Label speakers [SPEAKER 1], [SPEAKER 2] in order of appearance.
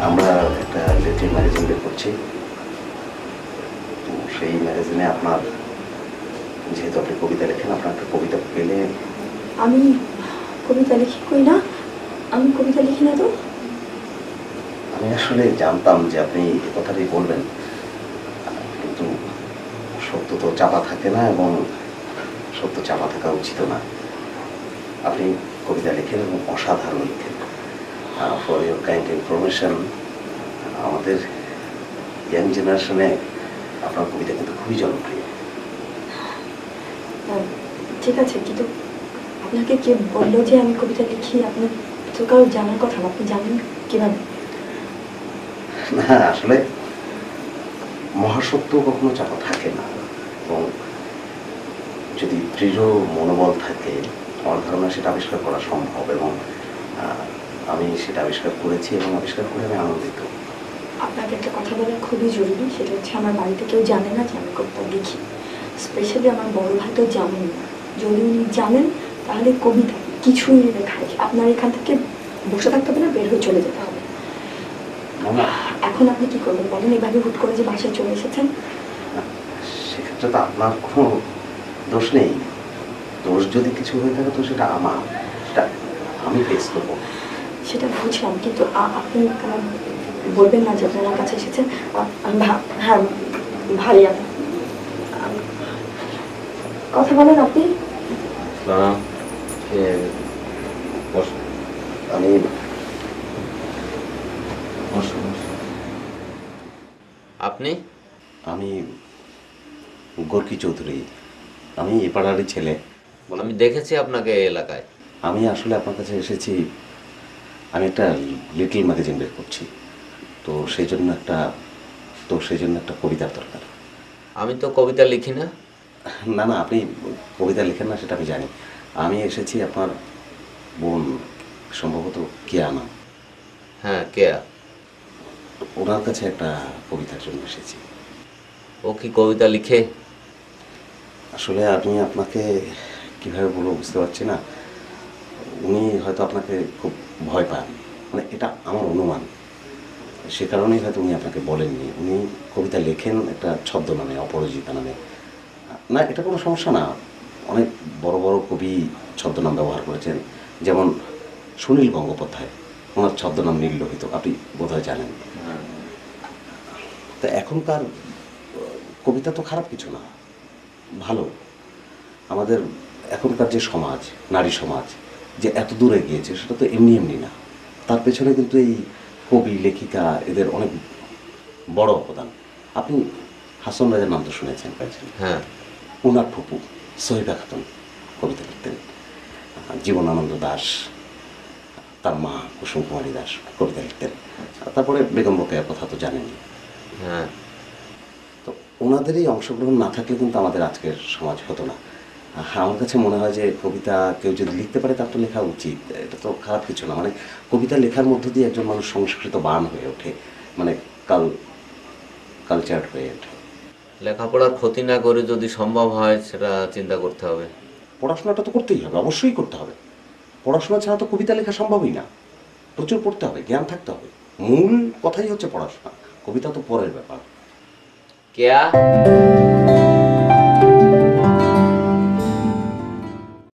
[SPEAKER 1] আমরা একটা literary magazine বের করছি, তো সেই ম্যাগাজিনে আপনার, যেহেতু আপনি কবিতা লেখেন, আপনার একটা কবিতা পেলে।
[SPEAKER 2] আমি কবিতা লিখি কই না, আমি কবিতা লিখি না তো।
[SPEAKER 1] আমি আসলে জানতাম যে আপনি এ কথাটাই বলবেন, কিন্তু সত্য তো চাপা থাকে না, এবং সত্য চাপা থাকা উচিত না। আপনি কবিতা লেখেন এবং অসাধারণ লেখেন। ফর ইউর কাইন্ড ইনফরমেশন, আমাদের ইয়াং জেনারেশনে আপনার কবিতা কিন্তু খুবই জনপ্রিয়।
[SPEAKER 2] ঠিক আছে, কিন্তু আপনাকে কে বললো যে আমি কবিতা লিখি? আপনি তো কারো জানার কথা না, আপনি জানেন কিভাবে?
[SPEAKER 1] না, আসলে মহাসত্য কখনো চাপা থাকে না, এবং যদি দৃঢ় মনোবল থাকে, আমার ধারণা সেটা আবিষ্কার করা সম্ভব, এবং আমি সেটা আবিষ্কার করেছি এবং আবিষ্কার করে আমি আনন্দিত।
[SPEAKER 2] আপনাকে একটা কথা বলা খুবই জরুরি, সেটা হচ্ছে আমার বাড়িতে কেউ জানে না যে আমি কবিতা লিখি। স্পেশালি আমার বড় ভাই তো জানেন না। যদি উনি জানেন তাহলে কবিতা কিছুই লেখা আছে, আপনার এখান থেকে বসে থাকতে হবে না, বের হয়ে চলে যেতে হবে। এখন আপনি কি করবেন বলেন? এভাবে হুট করে যে বাসায় চলে এসেছেন।
[SPEAKER 1] সেক্ষেত্রে তো আপনার কোনো দোষ নেই। দোষ যদি কিছু হয়ে থাকে তো সেটা আমার, সেটা আমি ফেস করবো।
[SPEAKER 2] সেটা বুঝলাম, কিন্তু আপনি বলবেন না যে আপনি আমার কাছে এসেছেন? হ্যাঁ ভাইয়া, কথা বলেন আপনি।
[SPEAKER 1] আমি
[SPEAKER 3] আপনি?
[SPEAKER 1] আমি গোর্কি চৌধুরী, আমি এ পাড়ারই ছেলে।
[SPEAKER 3] আমি দেখেছি আপনাকে এই এলাকায়।
[SPEAKER 1] আমি আসলে আপনার কাছে এসেছি, আমি একটা লিটল ম্যাগাজিন বের করছি, তো সেই জন্য একটা কবিতার দরকার।
[SPEAKER 3] আমি তো কবিতা লিখি না।
[SPEAKER 1] না না, আপনি কবিতা লেখেন না সেটা আমি জানি। আমি এসেছি আপনার বোন, সম্ভবত কেয়া নাম।
[SPEAKER 3] হ্যাঁ, কেয়া।
[SPEAKER 1] ওনার কাছে একটা কবিতার জন্য এসেছি।
[SPEAKER 3] ও কি কবিতা লিখে?
[SPEAKER 1] আসলে আমি আপনাকে কীভাবে বলবো বুঝতে পারছি না। উনি হয়তো আপনাকে খুব ভয় পান, মানে এটা আমার অনুমান। সে কারণেই হয়তো উনি আপনাকে বলেননি। উনি কবিতা লেখেন একটা ছদ্মনামে, অপরাজিতা নামে। না, এটা কোনো সমস্যা না। অনেক বড় বড় কবি ছদ্মনাম ব্যবহার করেছেন, যেমন সুনীল গঙ্গোপাধ্যায়, ওনার ছদ্মনাম নীললোহিত, আপনি বোধহয় জানেন। তা এখনকার কবিতা তো খারাপ কিছু না, ভালো। আমাদের এখনকার যে সমাজ, নারী সমাজ যে এত দূরে গিয়েছে, সেটা তো এমনি এমনি না। তার পেছনে কিন্তু এই কবি, লেখিকা, এদের অনেক বড় অবদান। আপনি হাসন রাজার নাম তো শুনেছেন, পাইছেন?
[SPEAKER 3] হ্যাঁ।
[SPEAKER 1] ওনার ফুপু সহিবা খাতুন কবিতা লিখতেন। জীবনানন্দ দাশ, তার মা কুসুম কুমারী দাস কবিতা লিখতেন। তারপরে বেগম রোকেয়ার কথা তো জানেনই।
[SPEAKER 3] হ্যাঁ।
[SPEAKER 1] তো ওনাদেরই অংশগ্রহণ না থাকলে কিন্তু আমাদের আজকের সমাজ হতো না। আমার কাছে মনে হয় যে কবিতা কেউ যদি লিখতে পারে তার তো লেখা উচিত, এটা তো খারাপ কিছু না। মানে কবিতা লেখার মধ্য দিয়ে একজন মানুষ সংস্কৃত বান হয়ে ওঠে, মানে কালচার হয়ে ওঠে।
[SPEAKER 3] লেখাপড়ার ক্ষতি না করে যদি সম্ভব হয় সেটা চিন্তা করতে হবে।
[SPEAKER 1] পড়াশোনাটা তো করতেই হবে, অবশ্যই করতে হবে। পড়াশোনা ছাড়া তো কবিতা লেখা সম্ভবই না। প্রচুর পড়তে হবে, জ্ঞান থাকতে হবে। মূল কথাই হচ্ছে পড়াশোনা, কবিতা তো পরের ব্যাপার।
[SPEAKER 3] কেয়া